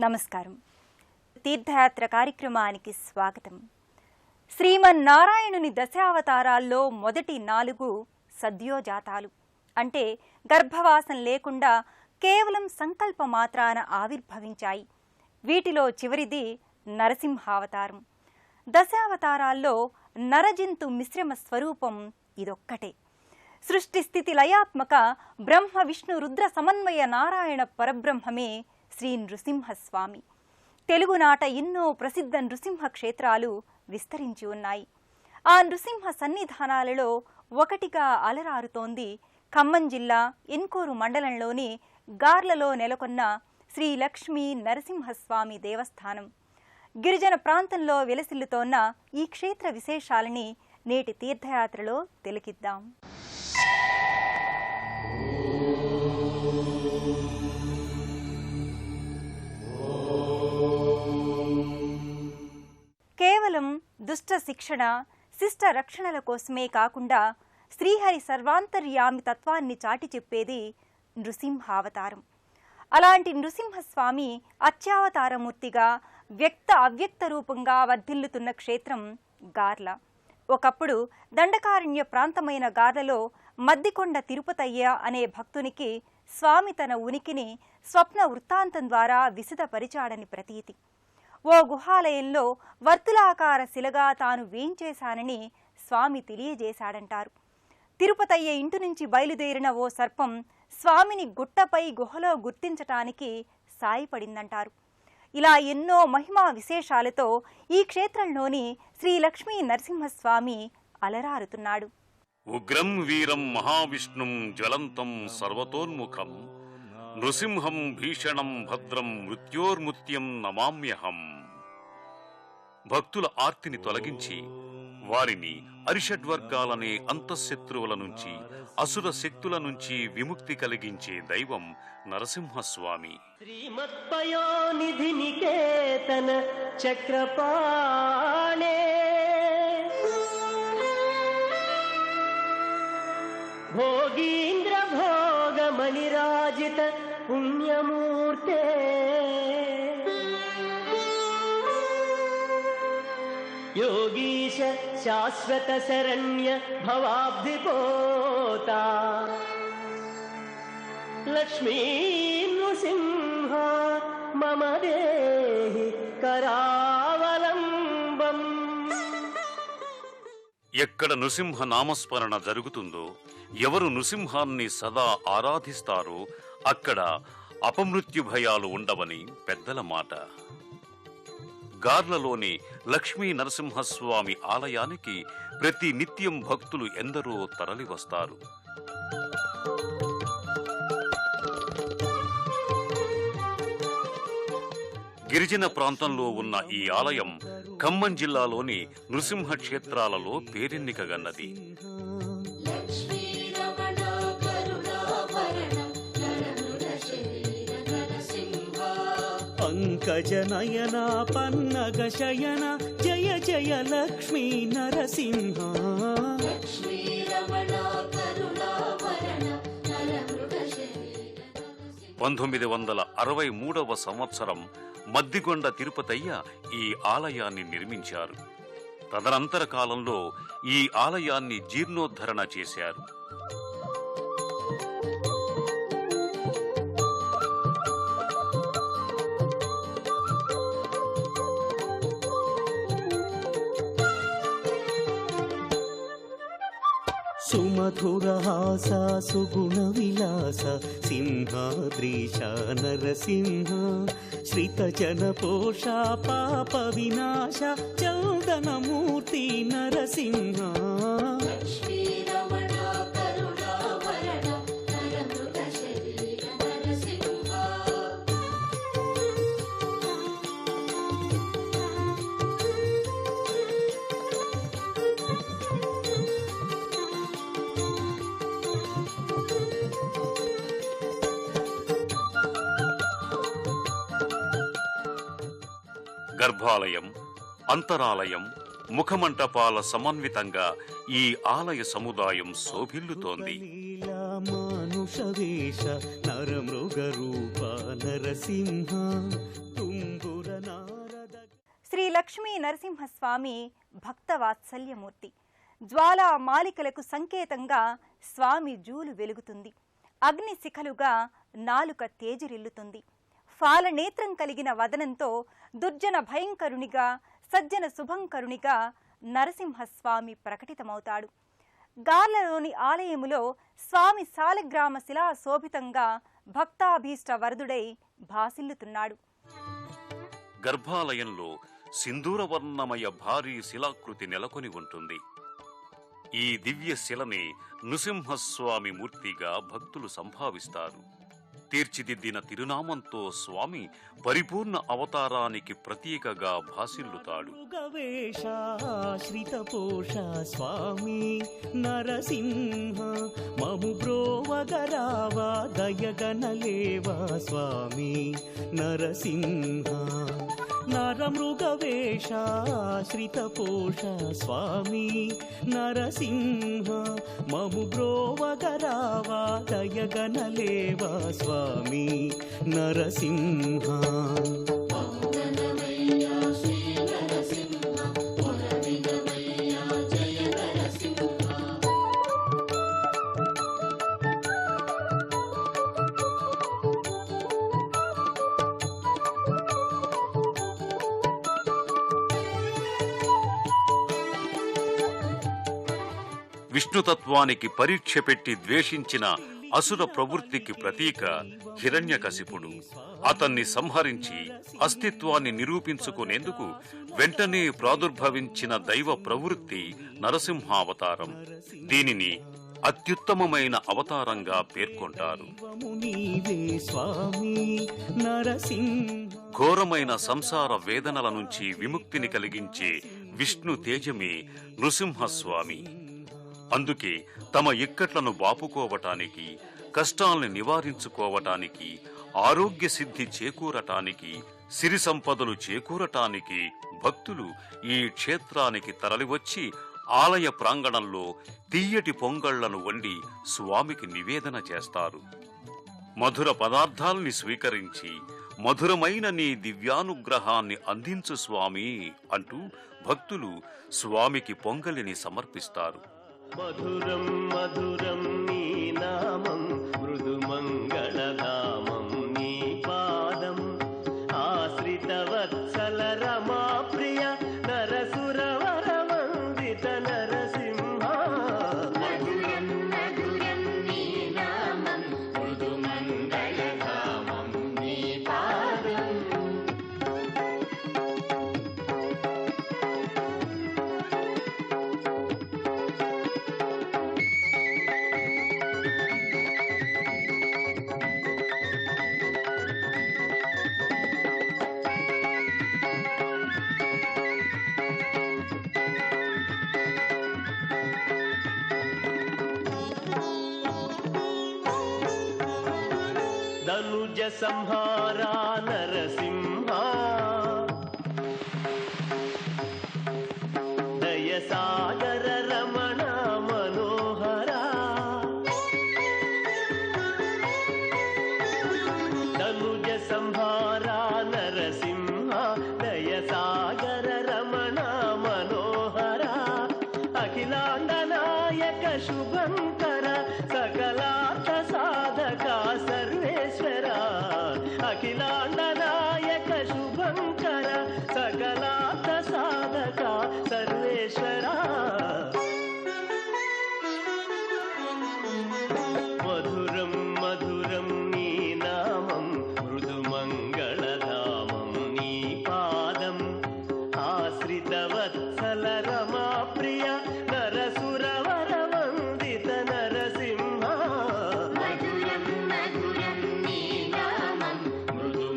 నమస్కారం. తీర్థయాత్ర కార్యక్రమానికి స్వాగతం. శ్రీమన్నారాయణుని దశావతారాల్లో మొదటి 4 సద్యోజాతాలు, అంటే గర్భవాసం లేకుండా కేవలం సంకల్ప మాత్రాన ఆవిర్భవించాయి. వీటిలో చివరిది నరసింహావతారం. దశావతారాల్లో నరజంతు మిశ్రమ స్వరూపం ఇదొక్కటే. సృష్టి స్థితి లయాత్మక బ్రహ్మ విష్ణు రుద్ర సమన్వయ నారాయణ పరబ్రహ్మమే శ్రీ నృసింహస్వామి. తెలుగునాట ఎన్నో ప్రసిద్ధ నృసింహ క్షేత్రాలు విస్తరించి ఉన్నాయి. ఆ నృసింహ సన్నిధానాలలో ఒకటిగా అలరారుతోంది ఖమ్మం జిల్లా ఎన్కోరు మండలంలోని గార్లలో నెలకొన్న శ్రీ లక్ష్మీ నరసింహస్వామి దేవస్థానం. గిరిజన ప్రాంతంలో వెలసిల్లుతోన్న ఈ క్షేత్ర విశేషాలని నేటి తీర్థయాత్రలో తిలకిద్దాం. కేవలం దుష్ట శిక్షణ, శిష్ట రక్షణల కోసమే కాకుండా శ్రీహరి సర్వాంతర్యామి తత్వాన్ని చాటి చెప్పేది నృసింహావతారం. అలాంటి నృసింహస్వామి అత్యావతారమూర్తిగా వ్యక్త అవ్యక్త రూపంగా వర్ధిల్లుతున్న క్షేత్రం గార్ల. ఒకప్పుడు దండకారణ్య ప్రాంతమైన గార్లలో మద్దికొండ తిరుపతయ్య అనే భక్తునికి స్వామి తన ఉనికిని స్వప్న వృత్తాంతం ద్వారా విశదపరిచాడని ప్రతీతి. ఓ గుహాలయంలో వర్తులాకార శిలగా తాను వేంచేశానని స్వామి తెలియజేశాడంటారు. తిరుపతయ్య ఇంటి నుంచి బయలుదేరిన ఓ సర్పం స్వామిని గుట్టపై గుహలో గుర్తించటానికి సాయపడిందంటారు. ఇలా ఎన్నో మహిమా విశేషాలతో ఈ క్షేత్రంలోని శ్రీ లక్ష్మీ నరసింహస్వామి అలరారుతున్నాడు. ఉగ్రం వీరం మహావిష్ణుం జ్వలంతం సర్వతోన్ముఖం నృసింహం భీషణం భద్రం మృత్యోర్ముత్యం నమామ్యహం. భక్తుల ఆర్తిని తొలగించి వారిని అరిషడ్వర్గాలనే అంతఃశత్రువుల నుంచి, అసుర శక్తుల నుంచి విముక్తి కలిగించే దైవం నరసింహస్వామి. శ్రీమత్పయోనిధి నికేతన చక్రపాణే భోగీంద్ర భోగమణిరాజిత పుణ్యమూర్తే యోగీశ శాశ్వత శరణ్య భవాబ్ధిపోతా లక్ష్మీ నృసింహ మమ దేహి కరావలంబం. ఎక్కడ నృసింహ నామస్మరణ జరుగుతుందో, ఎవరు నృసింహాన్ని సదా ఆరాధిస్తారో అక్కడ అపమృత్యు భయాలు ఉండవని పెద్దల మాట. గార్లలోని లక్ష్మీ నరసింహస్వామి ఆలయానికి ప్రతి నిత్యం భక్తులు ఎందరో తరలివస్తారు. గిరిజన ప్రాంతంలో ఉన్న ఈ ఆలయం ఖమ్మం జిల్లాలోని నృసింహ క్షేత్రాలలో పేరెన్నికగన్నది. పంకజనయన పన్నగ శయన జయ జయ లక్ష్మీ నరసింహ. 1963వ సంవత్సరం మద్దికొండ తిరుపతయ్య ఈ ఆలయాన్ని నిర్మించారు. తదనంతర కాలంలో ఈ ఆలయాన్ని జీర్ణోద్ధరణ చేశారు. సుమధురహాస సుగుణ విలాస సింహాద్రీశ నరసింహ శ్రిత జన పోష పాప వినాశ చౌదనమూర్తి నరసింహ. గర్భాలయం, అంతరాలయం, ముఖమంటపాల సమన్వితంగా ఈ ఆలయ సముదాయం శోభిల్లుతోంది. వృషవేష నరమృగరూప నరసింహ తుంబుర నారద. శ్రీ లక్ష్మీ నరసింహస్వామి భక్త వాత్సల్యమూర్తి. జ్వాలా మాలికలకు సంకేతంగా స్వామి జూలు వెలుగుతుంది. అగ్ని శిఖలుగా నాలుక తేజరిల్లుతుంది. ఫాలనేత్రం కలిగిన వదనంతో దుర్జన భయంకరునిగా, సజ్జన శుభంకరునిగా నరసింహస్వామి ప్రకటితమవుతాడు. గార్లలోని ఆలయములో స్వామి సాలగ్రామ శిలా శోభితంగా భక్తాభీష్ట వరదుడై భాసిల్లుతున్నాడు. గర్భాలయంలో సింధూరవర్ణమయ భారీ శిలాకృతి నెలకొని ఉంటుంది. ఈ దివ్య శిలని నృసింహస్వామి మూర్తిగా భక్తులు సంభావిస్తారు. తీర్చిదిద్దిన తిరునామంతో స్వామి పరిపూర్ణ అవతారానికి ప్రతీకగా భాసిల్లుతాడు. శ్రితపోష స్వామి నరసింహ మము బ్రోవగరావా దయగనలేవా స్వామి నరసింహ. నరమృగవేష శ్రితపోష స్వామి నరసింహ మము బ్రోవగరావా దయగనలేవా స్వామి నరసింహ. విష్ణుతత్వానికి పరీక్ష పెట్టి ద్వేషించిన అసుర ప్రవృత్తికి ప్రతీక హిరణ్యకశిపుడు. అతన్ని సంహరించి అస్తిత్వాన్ని నిరూపించుకునేందుకు వెంటనే ప్రాదుర్భవించిన దైవ ప్రవృత్తి నరసింహావతారం. దీనిని అత్యుత్తమమైన అవతారంగా పేర్కొంటారు. ఘోరమైన సంసార వేదనల నుంచి విముక్తిని కలిగించే విష్ణు తేజమే నృసింహస్వామి. అందుకే తమ ఇక్కట్లను బాపుకోవటానికి, కష్టాల్ని నివారించుకోవటానికి, ఆరోగ్య సిద్ధి చేకూరటానికి, సిరి సంపదలు చేకూరటానికి భక్తులు ఈ క్షేత్రానికి తరలివచ్చి ఆలయ ప్రాంగణంలో తీయటి పొంగళ్లను వండి స్వామికి నివేదన చేస్తారు. మధుర పదార్థాల్ని స్వీకరించి మధురమైన నీ దివ్యానుగ్రహాన్ని అందించు స్వామి అంటూ భక్తులు స్వామికి పొంగలిని సమర్పిస్తారు. మధురం మధురం నీ నామం మృదుమంగళధామం నీ పాదం ఆశ్రిత వత్సల రమా ప్రియ నరసురవర వందిత నరసింహ. మధురం మధురం నీ నామం మృదుమంగళధామం నీ పాదం. ధనుజ సంహారా నరసింహ దయ సాగర రమణ మనోహర. ధనుజ సంహారా నరసింహ దయ సాగర రమణ మనోహర. అఖిలాండ నాయక శుభంకర సకలార్థ సాధక సర్వేశ్వర. అఖిలాండ నాయక శుభంకర సకలార్థ సాధక సర్వేశ్వర. మధురం మధురం నీ నామం మృదుమంగళధామం నీ పాదం ఆశ్రిత వత్సల రమా ప్రియ నరసురవర వందిత నరసింహ. మధురం మధురం నీ నామం మృదుమంగళధామం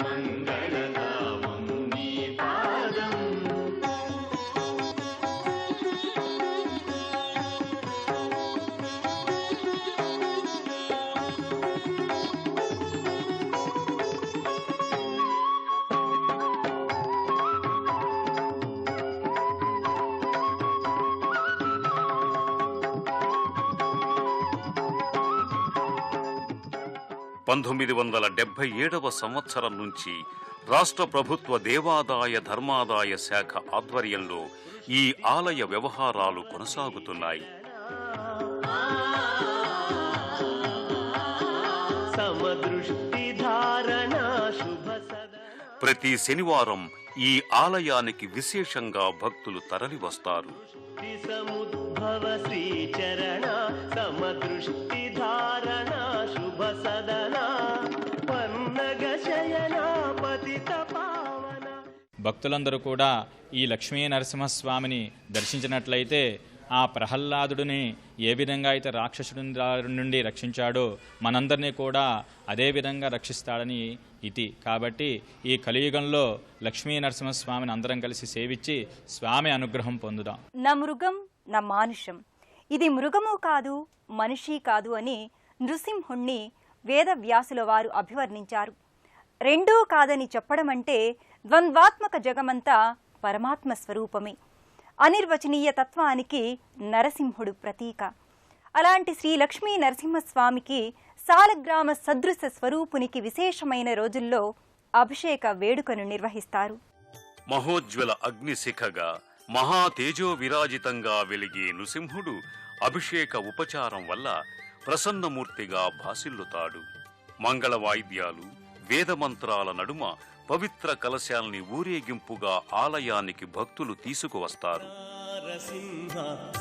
1977వ సంవత్సరం నుంచి రాష్ట్ర ప్రభుత్వ దేవాదాయ ధర్మాదాయ శాఖ ఆధ్వర్యంలో ఈ ఆలయ వ్యవహారాలు కొనసాగుతున్నాయి. ప్రతి శనివారం ఈ ఆలయానికి విశేషంగా భక్తులు తరలి వస్తారు. భక్తులందరూ కూడా ఈ లక్ష్మీ నరసింహస్వామిని దర్శించినట్లయితే ఆ ప్రహ్లాదుడిని ఏ విధంగా అయితే రాక్షసుడి నుండి రక్షించాడో మనందరినీ కూడా అదే విధంగా రక్షిస్తాడని ఇది. కాబట్టి ఈ కలియుగంలో లక్ష్మీ నరసింహస్వామిని అందరం కలిసి సేవించి స్వామి అనుగ్రహం పొందుదాం. నా మృగం నా మానుషం, ఇది మృగము కాదు మనిషి కాదు అని నృసింహుణ్ణి వేదవ్యాసుల వారు అభివర్ణించారు. రెండూ కాదని చెప్పడం అంటే ద్వంద్వాత్మక జగమంతా పరమాత్మ స్వరూపమే. అనిర్వచనీయ తత్వానికి నరసింహుడు ప్రతీక. అలాంటి శ్రీ లక్ష్మీ నరసింహస్వామికి సాలగ్రామ సదృశ స్వరూపునికి విశేషమైన రోజుల్లో అభిషేక వేడుకను నిర్వహిస్తారు. మహోజ్వల అగ్నిశిఖగా మహా తేజో విరాజితంగా వెలిగే నృసింహుడు అభిషేక ఉపచారం వల్ల ప్రసన్నమూర్తిగా భాసిల్లుతాడు. మంగళ వాయిద్యాలు వేదమంత్రాల నడుమ పవిత్ర కలశాల్ని ఊరేగింపుగా ఆలయానికి భక్తులు తీసుకువస్తారు.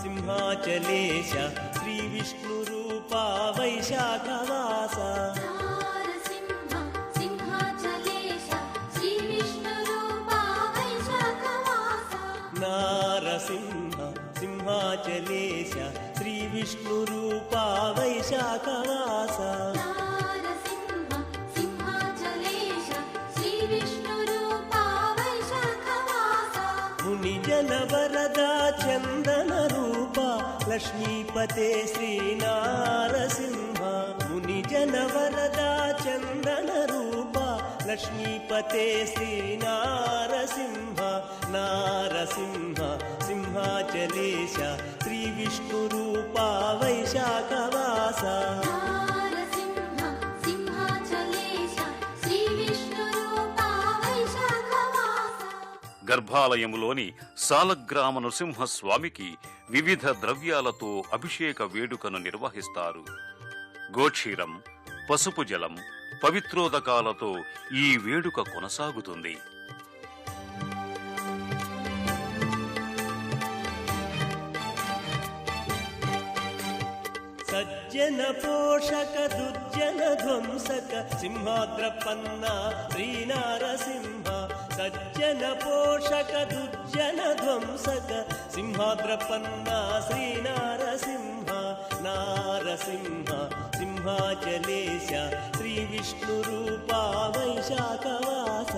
సింహాచలేశ శ్రీ విష్ణు రూపా వైశాఖవాస నారసింహ సింహాచలేశ శ్రీ విష్ణు రూపా వైశాఖవాస వరదా చందన రూప లక్ష్మీపతే శ్రీ నారసింహ ముని జన వరదా చందన రూప లక్ష్మీపతే శ్రీ నారసింహ నారసింహ సింహాచలేశ శ్రీ విష్ణు రూప వైశాఖవాస గర్భాలయములోని సాలగ్రామ నృసింహస్వామికి వివిధ ద్రవ్యాలతో అభిషేక వేడుకను నిర్వహిస్తారు. గోక్షీరం, పసుపు జలం, పవిత్రోదకాలతో ఈ వేడుక కొనసాగుతుంది. సజ్జన పోషక దుర్జన ధ్వంసక సింహాద్రపన్న శ్రీనారసింహ సజ్జన పోషక దుర్జన ధ్వంసక సింహాద్రపన్న శ్రీనారసింహ నారసింహ సింహాచలేశ శ్రీ విష్ణు రూపా వైశాఖవాస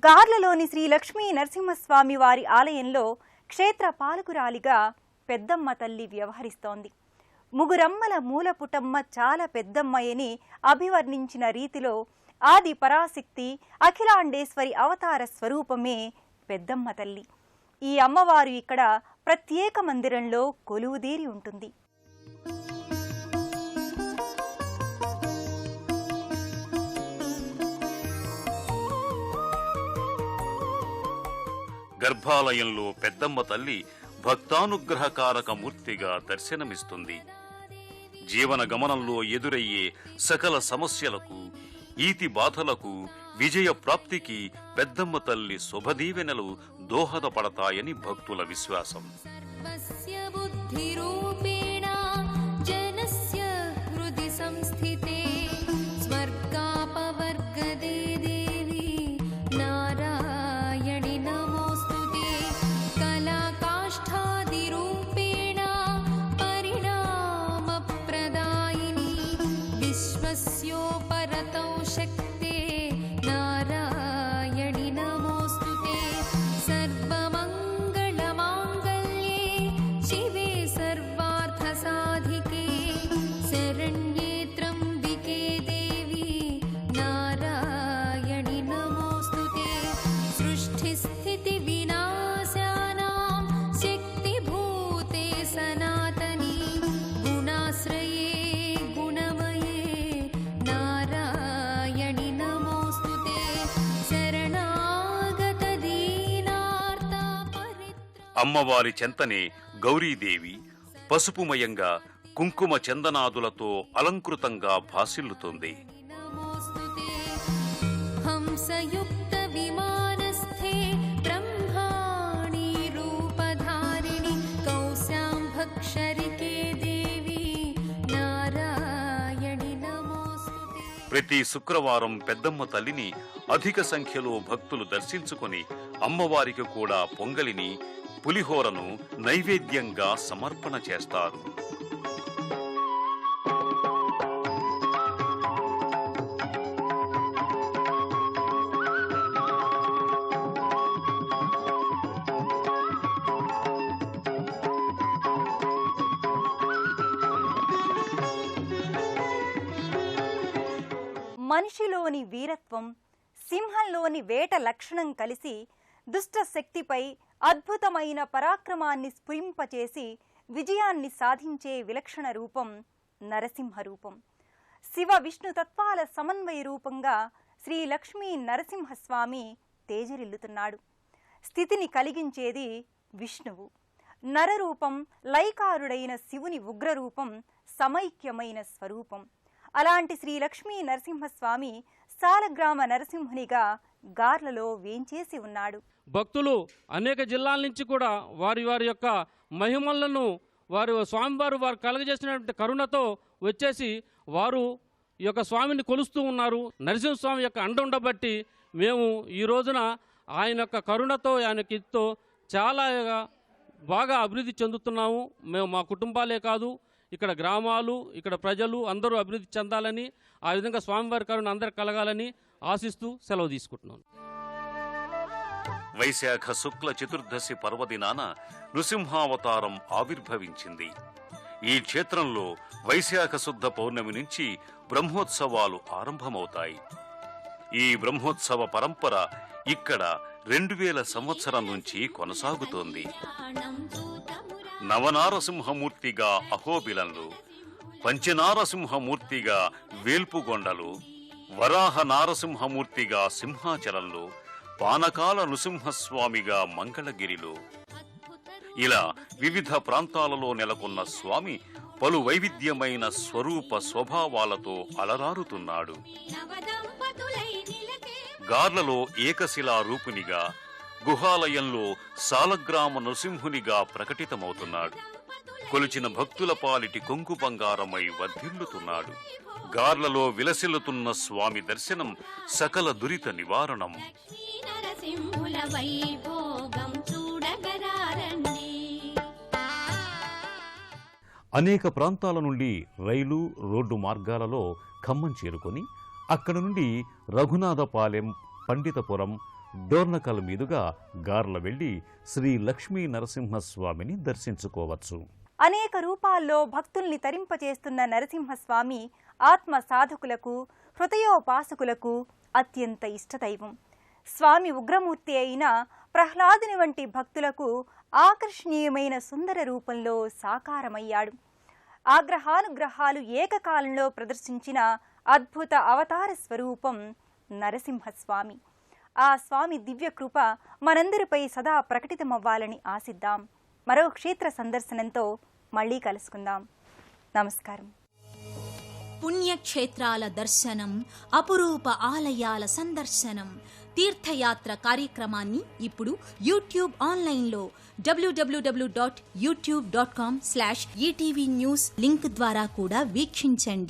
గార్లలోని శ్రీ లక్ష్మీ నరసింహస్వామి వారి ఆలయంలో క్షేత్ర పాలకురాలిగా పెద్దమ్మ తల్లి వ్యవహరిస్తోంది. ముగురమ్మల మూలపుటమ్మ చాలా పెద్దమ్మయని అభివర్ణించిన రీతిలో ఆది పరాశక్తి అఖిలాండేశ్వరి అవతార స్వరూపమే పెద్దమ్మ తల్లి. ఈ అమ్మవారు ఇక్కడ ప్రత్యేక మందిరంలో కొలువుదీరి ఉంటుంది. గర్భాలయంలో పెద్దమ్మ తల్లి భక్తానుగ్రహకారక మూర్తిగా దర్శనమిస్తుంది. జీవన గమనంలో ఎదురయ్యే సకల సమస్యలకు, ఈతి బాధలకు, విజయ ప్రాప్తికి పెద్దమ్మ తల్లి శుభదీవెనలు దోహదపడతాయని భక్తుల విశ్వాసం. शिवे అమ్మవారి చెంతనే గౌరీదేవి పసుపుమయంగా కుంకుమ చందనాదులతో అలంకృతంగా భాసిల్లుతుంది. హంసయుక్త విమానస్థే బ్రహ్మాణి రూపధారిణి కౌశాంభక్షరికే దేవి నారాయణి నమోస్తుతే. ప్రతి శుక్రవారం పెద్దమ్మ తల్లిని అధిక సంఖ్యలో భక్తులు దర్శించుకొని అమ్మవారికి కూడా పొంగలిని, పులిహోరను నైవేద్యంగా సమర్పణ చేస్తారు. మనిషిలోని వీరత్వం, సింహంలోని వేట లక్షణం కలిసి దుష్ట శక్తిపై అద్భుతమైన పరాక్రమాన్ని స్ఫురింపచేసి విజయాన్ని సాధించే విలక్షణ రూపం నరసింహ రూపం. శివ విష్ణు తత్వాల సమన్వయ రూపంగా శ్రీ లక్ష్మీ నరసింహస్వామి తేజరిల్లుతున్నాడు. స్థితిని కలిగించేది విష్ణువు. నరరూపం లైకారుడైన శివుని ఉగ్రరూపం సమైక్యమైన స్వరూపం. అలాంటి శ్రీ లక్ష్మీ నరసింహస్వామి సాలగ్రామ నరసింహునిగా గార్లలో వేంచేసి ఉన్నాడు. భక్తులు అనేక జిల్లాల నుంచి కూడా వారి వారి యొక్క మహిమలను వారు స్వామివారు వారు కలగజేసినటువంటి కరుణతో వచ్చేసి వారు ఈ యొక్క స్వామిని కొలుస్తూ ఉన్నారు. నరసింహస్వామి యొక్క అండ ఉండబట్టి మేము ఈ రోజున ఆయన యొక్క కరుణతో ఆయన కిత్తో చాలా బాగా అభివృద్ధి చెందుతున్నాము. మేము మా కుటుంబాలే కాదు, ఇక్కడ గ్రామాలు, ఇక్కడ ప్రజలు అందరూ అభివృద్ధి చెందాలని, ఆ విధంగా స్వామివారి కరుణ అందరికి కలగాలని ఆశిస్తూ సెలవు తీసుకుంటున్నాను. వైశాఖ శుక్ల చతుర్దశి పర్వదినాన నృసింహావతారం ఆవిర్భవించింది. ఈ క్షేత్రంలో వైశాఖ శుద్ధ పౌర్ణమి నుంచి బ్రహ్మోత్సవాలు ఆరంభమవుతాయి. ఈ బ్రహ్మోత్సవ పరంపర ఇక్కడ 2000 సంవత్సరం నుంచి కొనసాగుతోంది. నవనారసింహమూర్తిగా అహోబిలంలు, పంచనారసింహమూర్తిగా వేల్పుగొండలు, వరాహ నారసింహమూర్తిగా సింహాచలంలో, పానకాల నృసింహస్వామిగా మంగళగిరిలో, ఇలా వివిధ ప్రాంతాలలో నెలకొన్న స్వామి పలు వైవిధ్యమైన స్వరూప స్వభావాలతో అలరారుతున్నాడు. గార్లలో ఏకశిలా రూపునిగా, గుహాలయంలో సాలగ్రామ నృసింహునిగా ప్రకటితమవుతున్నాడు. కొలిచిన భక్తుల పాలిటి కొంగు బంగారమై వర్ధిల్లుతున్నాడు. గార్లలో విలసిల్లుతున్న స్వామి దర్శనం సకల దురిత నివారణం. అనేక ప్రాంతాల నుండి రైలు, రోడ్డు మార్గాలలో ఖమ్మం చేరుకొని అక్కడి నుండి రఘునాథపాలెం, పండితపురం, డోర్నకల్ మీదుగా గార్ల వెళ్లి శ్రీ లక్ష్మీ నరసింహస్వామిని దర్శించుకోవచ్చు. అనేక రూపాల్లో భక్తుల్ని తరింపచేస్తున్న నరసింహస్వామి ఆత్మ సాధకులకు, హృదయోపాసకులకు అత్యంత ఇష్టదైవం. స్వామి ఉగ్రమూర్తి అయిన ప్రహ్లాదుని వంటి భక్తులకు ఆకర్షణీయమైన సుందర రూపంలో సాకారమయ్యాడు. ఆగ్రహానుగ్రహాలు ఏకకాలంలో ప్రదర్శించిన అద్భుత అవతార స్వరూపం నరసింహస్వామి. ఆ స్వామి దివ్యకృప మనందరిపై సదా ప్రకటితమవ్వాలని ఆశిద్దాం. మరో క్షేత్ర సందర్శనంతో మళ్ళీ కలుసుకుందాం. నమస్కారం. పుణ్యక్షేత్రాల దర్శనం, అపురూప ఆలయాల సందర్శనం, తీర్థయాత్ర కార్యక్రమాన్ని ఇప్పుడు యూట్యూబ్ ఆన్లైన్లో www.youtube.com/ETV News లింక్ ద్వారా కూడా వీక్షించండి.